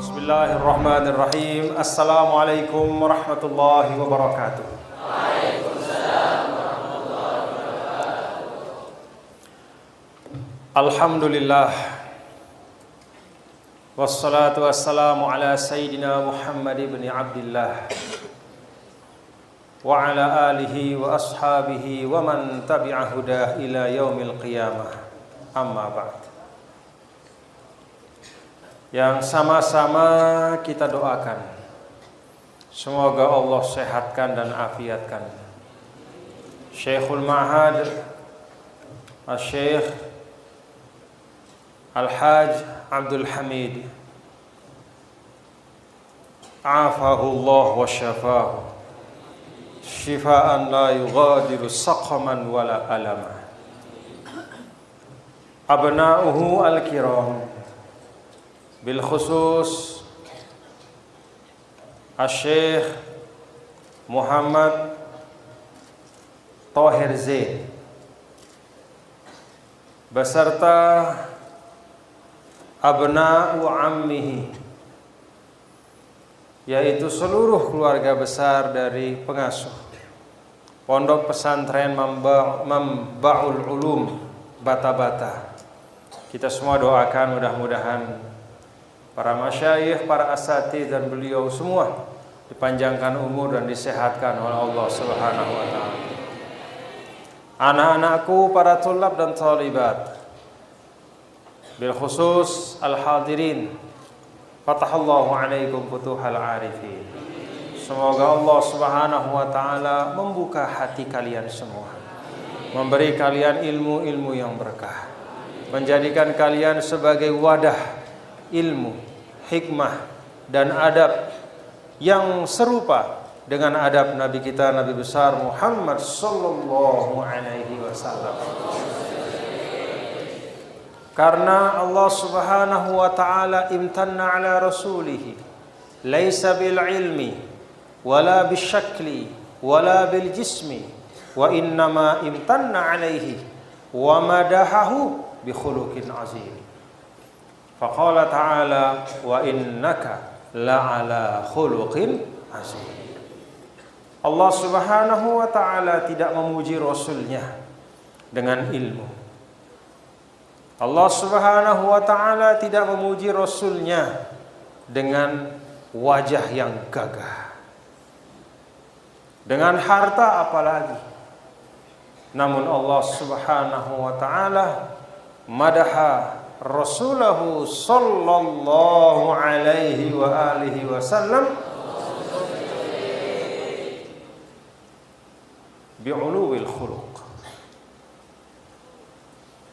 Bismillahirrahmanirrahim. Assalamualaikum warahmatullahi wabarakatuh. Waalaikumsalam warahmatullahi wabarakatuh. Alhamdulillah. Wassalatu wassalamu ala sayyidina Muhammad ibn Abdillah wa ala alihi wa ashabihi wa man tabi'a hudah ila yaumil qiyamah. Amma ba'd. Yang sama-sama kita doakan, semoga Allah sehatkan dan afiatkan Syekhul Ma'had Al-Syekh Al-Hajj Abdul Hamid, afahullah wa syafahu syifaan la yughadiru saqaman wala alama. Abna'uhu al-kiram, bil khusus Al-Syekh Muhammad Thohir Zain beserta abna'u ammihi, yaitu seluruh keluarga besar dari pengasuh Pondok Pesantren Manba'ul Ulum Bata-Bata. Kita semua doakan mudah-mudahan para masyayikh, para asatidz dan beliau semua dipanjangkan umur dan disehatkan oleh Allah Subhanahu wa taala. Anak-anakku, para tulab dan thalibat, bil khusus al-hadirin, fatahallahu alaikum futuhal arifin. Semoga Allah Subhanahu wa taala membuka hati kalian semua, memberi kalian ilmu-ilmu yang berkah, menjadikan kalian sebagai wadah ilmu, hikmah, dan adab yang serupa dengan adab Nabi kita, Nabi besar Muhammad sallallahu alaihi wasallam. Karena Allah Subhanahu wa taala imtanna ala rasulih, laisa bil ilmi wala bisyakli wala bil jismi, wa innama imtanna alaihi wa madahahu bi khuluqin azim. Faqala ta'ala wa innaka la'ala khuluqin azim. Allah Subhanahu wa ta'ala tidak memuji Rasulnya dengan ilmu. Allah Subhanahu wa ta'ala tidak memuji Rasulnya dengan wajah yang gagah, dengan harta apalagi. Namun Allah Subhanahu wa ta'ala madaha Rasulahu sallallahu alaihi wa alihi wasallam bi'uluwil khuluq,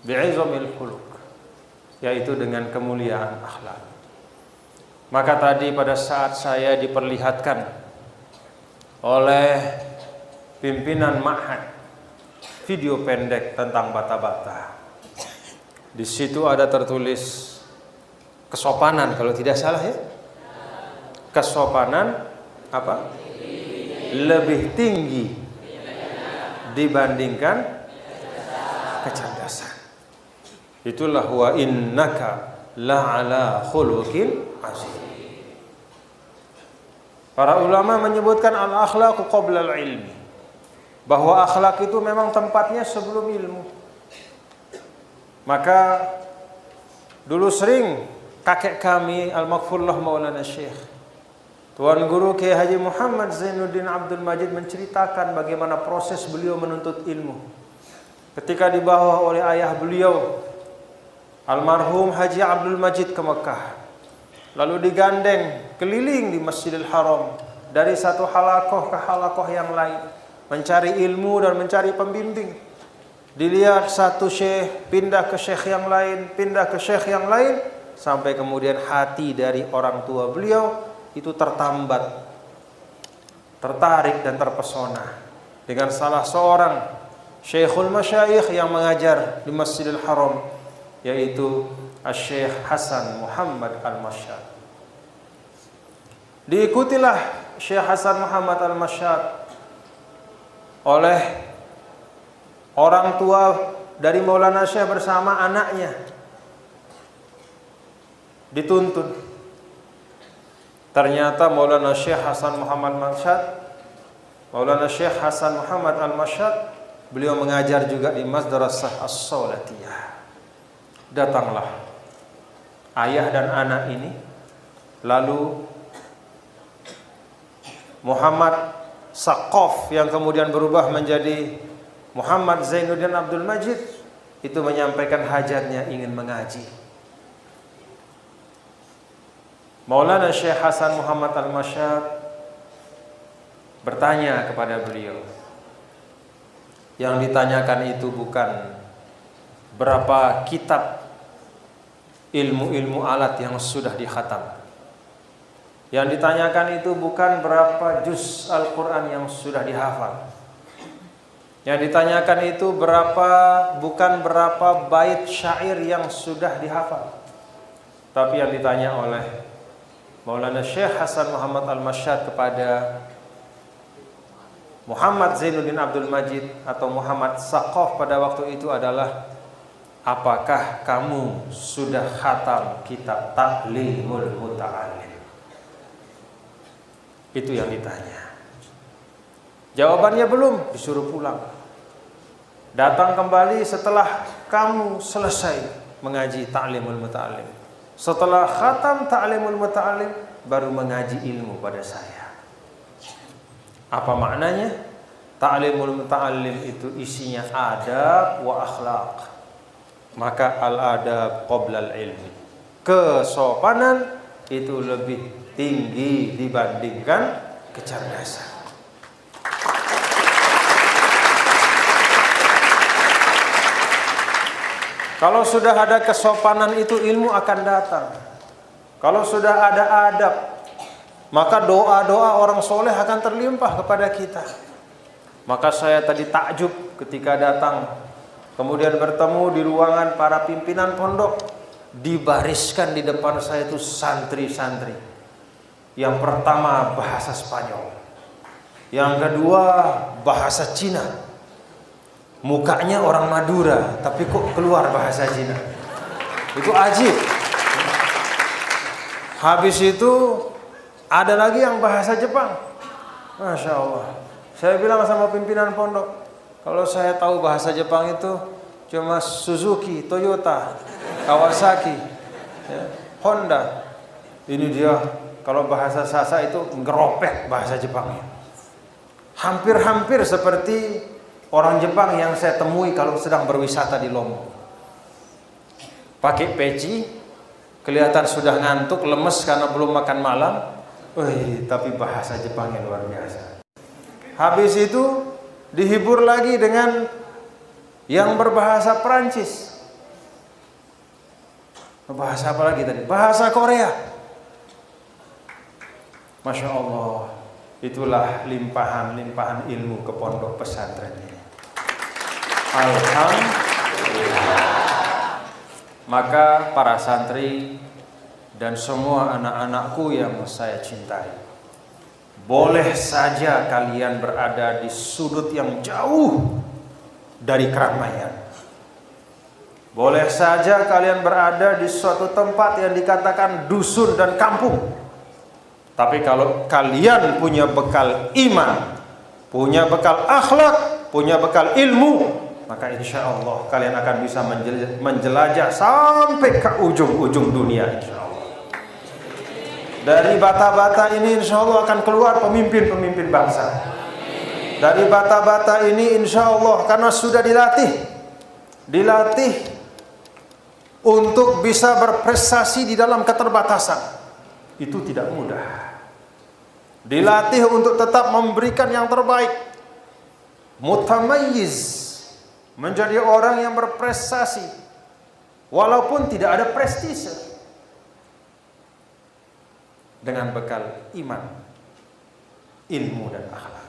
bi'izamil khuluq, yaitu dengan kemuliaan akhlak. Maka tadi pada saat saya diperlihatkan oleh pimpinan ma'had video pendek tentang bata-bata, di situ ada tertulis kesopanan, kalau tidak salah ya. Kesopanan apa? Lebih tinggi dibandingkan kecerdasan. Itulah wa innaka la'ala khuluqin azim. Para ulama menyebutkan al-akhlaqu qabla al-ilmi, bahwa akhlak itu memang tempatnya sebelum ilmu. Maka dulu sering kakek kami Al-Maghfurlah Maulana Syekh Tuan Guru Kiai Haji Muhammad Zainuddin Abdul Majid menceritakan bagaimana proses beliau menuntut ilmu ketika dibawa oleh ayah beliau almarhum Haji Abdul Majid ke Mekah, lalu digandeng keliling di Masjidil Haram dari satu halakoh ke halakoh yang lain, mencari ilmu dan mencari pembimbing. Dilihat satu syekh pindah ke syekh yang lain, pindah ke syekh yang lain, sampai kemudian hati dari orang tua beliau itu tertambat, tertarik dan terpesona dengan salah seorang syekhul masyayikh yang mengajar di Masjidil Haram, yaitu Syekh Hasan Muhammad Al-Masyad. Diikutilah Syekh Hasan Muhammad Al-Masyad oleh orang tua dari Maulana Syekh bersama anaknya. Dituntun ternyata Maulana Syekh Hasan Muhammad Al-Mashhad, beliau mengajar juga di Madrasah As-Saulatiyah. Datanglah ayah dan anak ini, lalu Muhammad Saqaf yang kemudian berubah menjadi Muhammad Zainuddin Abdul Majid itu menyampaikan hajatnya ingin mengaji. Maulana Syekh Hasan Muhammad Al-Mashhad bertanya kepada beliau. Yang ditanyakan itu bukan berapa kitab ilmu-ilmu alat yang sudah dikhatam. Yang ditanyakan itu bukan berapa juz Al-Quran yang sudah dihafal. Yang ditanyakan itu bukan berapa bait syair yang sudah dihafal. Tapi yang ditanya oleh Maulana Syekh Hasan Muhammad Al-Mashhad kepada Muhammad Zainuddin Abdul Majid atau Muhammad Saqaf pada waktu itu adalah, apakah kamu sudah khatam kitab Ta'limul Muta'allim? Itu yang ditanya. Jawabannya belum, disuruh pulang. Datang kembali setelah kamu selesai mengaji Ta'limul Muta'allim. Setelah khatam Ta'limul Muta'allim, baru mengaji ilmu pada saya. Apa maknanya? Ta'limul Muta'allim itu isinya adab wa akhlaq. Maka al-adab qoblal ilmi. Kesopanan itu lebih tinggi dibandingkan kecerdasan. Kalau sudah ada kesopanan itu ilmu akan datang. Kalau sudah ada adab, maka doa-doa orang soleh akan terlimpah kepada kita. Maka saya tadi takjub ketika datang, kemudian bertemu di ruangan para pimpinan pondok, dibariskan di depan saya itu santri-santri. Yang pertama bahasa Spanyol, yang kedua bahasa Cina. Mukanya orang Madura, tapi kok keluar bahasa Cina. Itu ajib. Habis itu ada lagi yang bahasa Jepang. Masya Allah. Saya bilang sama pimpinan pondok, kalau saya tahu bahasa Jepang itu cuma Suzuki, Toyota, Kawasaki, ya, Honda. Ini dia, kalau bahasa Sasa itu ngeropek bahasa Jepangnya. Hampir-hampir seperti orang Jepang yang saya temui kalau sedang berwisata di Lombok. Pakai peci, kelihatan sudah ngantuk, lemes karena belum makan malam. Tapi bahasa Jepangnya luar biasa. Habis itu dihibur lagi dengan yang berbahasa Perancis. Bahasa apa lagi tadi? Bahasa Korea. Masya Allah. Itulah limpahan-limpahan ilmu ke pondok pesantren ini. Alhamdulillah. Maka para santri dan semua anak-anakku yang saya cintai, boleh saja kalian berada di sudut yang jauh dari keramaian. Boleh saja kalian berada di suatu tempat yang dikatakan dusun dan kampung. Tapi kalau kalian punya bekal iman, punya bekal akhlak, punya bekal ilmu, maka insya Allah kalian akan bisa menjelajah sampai ke ujung-ujung dunia, insya Allah. Dari bata-bata ini insya Allah akan keluar pemimpin-pemimpin bangsa. Dari bata-bata ini insya Allah, karena sudah dilatih untuk bisa berprestasi di dalam keterbatasan. Itu tidak mudah. Dilatih untuk tetap memberikan yang terbaik. Mutamayyiz, menjadi orang yang berprestasi walaupun tidak ada prestise, dengan bekal iman, ilmu dan akhlak.